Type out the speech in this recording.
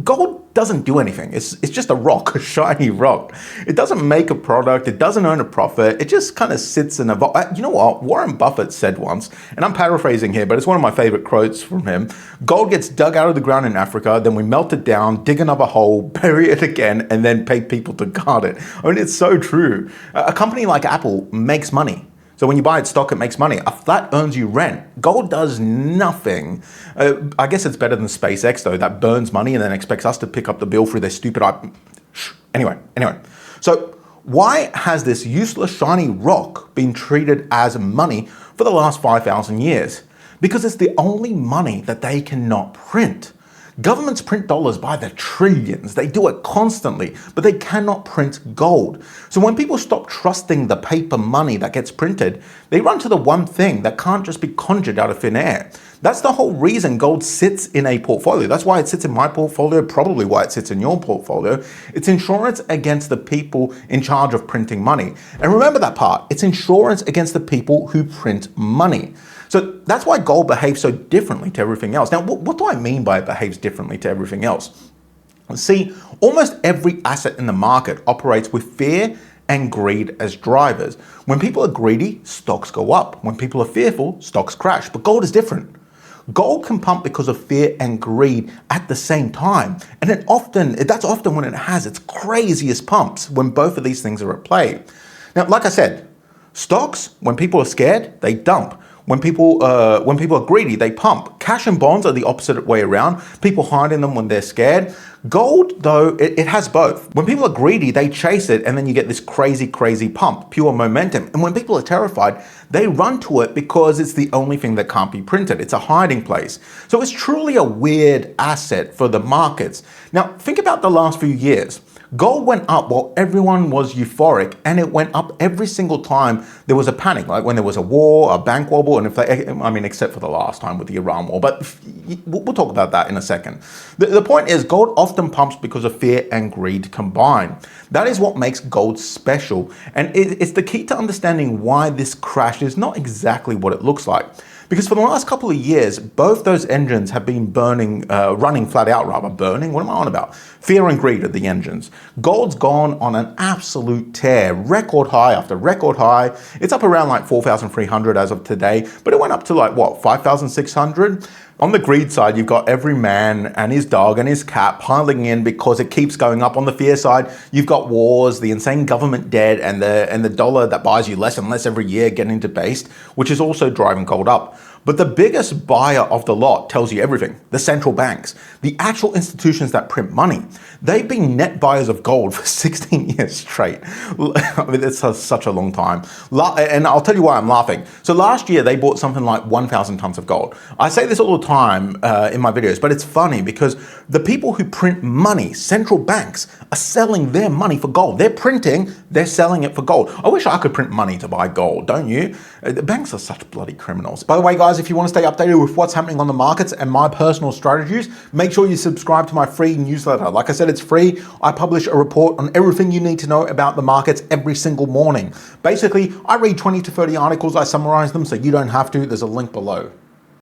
Gold doesn't do anything. It's just a rock, a shiny rock. It doesn't make a product. It doesn't earn a profit. It just kind of sits in a... You know what? Warren Buffett said once, and I'm paraphrasing here, but it's one of my favorite quotes from him. Gold gets dug out of the ground in Africa, then we melt it down, dig another hole, bury it again, and then pay people to guard it. I mean, it's so true. A company like Apple makes money. So when you buy its stock, it makes money. A flat earns you rent. Gold does nothing. I guess it's better than SpaceX, though, that burns money and then expects us to pick up the bill for their stupid... Anyway. So why has this useless shiny rock been treated as money for the last 5,000 years? Because it's the only money that they cannot print. Governments print dollars by the trillions. They do it constantly, but they cannot print gold. So when people stop trusting the paper money that gets printed, they run to the one thing that can't just be conjured out of thin air. That's the whole reason gold sits in a portfolio. That's why it sits in my portfolio, probably why it sits in your portfolio. It's insurance against the people in charge of printing money. And remember that part, it's insurance against the people who print money. So that's why gold behaves so differently to everything else. Now, what do I mean by it behaves differently to everything else? See, almost every asset in the market operates with fear and greed as drivers. When people are greedy, stocks go up. When people are fearful, stocks crash. But gold is different. Gold can pump because of fear and greed at the same time. And that's often when it has its craziest pumps, when both of these things are at play. Now, like I said, stocks, when people are scared, they dump. When people are greedy, they pump. Cash and bonds are the opposite way around. People hide in them when they're scared. Gold, though, it has both. When people are greedy, they chase it, and then you get this crazy pump, pure momentum. And when people are terrified, they run to it because it's the only thing that can't be printed. It's a hiding place. So it's truly a weird asset for the markets. Now, think about the last few years. Gold went up while everyone was euphoric, and it went up every single time there was a panic, like when there was a war, a bank wobble, and except for the last time with the Iran war, but we'll talk about that in a second. The point is, gold often pumps because of fear and greed combined. That is what makes gold special, and it's the key to understanding why this crash is not exactly what it looks like. Because for the last couple of years, both those engines have been running flat out rather. Burning? What am I on about? Fear and greed are the engines. Gold's gone on an absolute tear, record high after record high. It's up around like 4,300 as of today, but it went up to like what, 5,600? On the greed side, you've got every man and his dog and his cat piling in because it keeps going up. On the fear side, you've got wars, the insane government debt, and the dollar that buys you less and less every year getting debased, which is also driving gold up. But the biggest buyer of the lot tells you everything. The central banks, the actual institutions that print money. They've been net buyers of gold for 16 years straight. I mean, it's such a long time. And I'll tell you why I'm laughing. So last year, they bought something like 1,000 tons of gold. I say this all the time in my videos, but it's funny because the people who print money, central banks, are selling their money for gold. They're printing, they're selling it for gold. I wish I could print money to buy gold, don't you? The banks are such bloody criminals. By the way, guys, if you want to stay updated with what's happening on the markets and my personal strategies, make sure you subscribe to my free newsletter. Like I said, it's free. I publish a report on everything you need to know about the markets every single morning. Basically, I read 20 to 30 articles, I summarize them so you don't have to. There's a link below.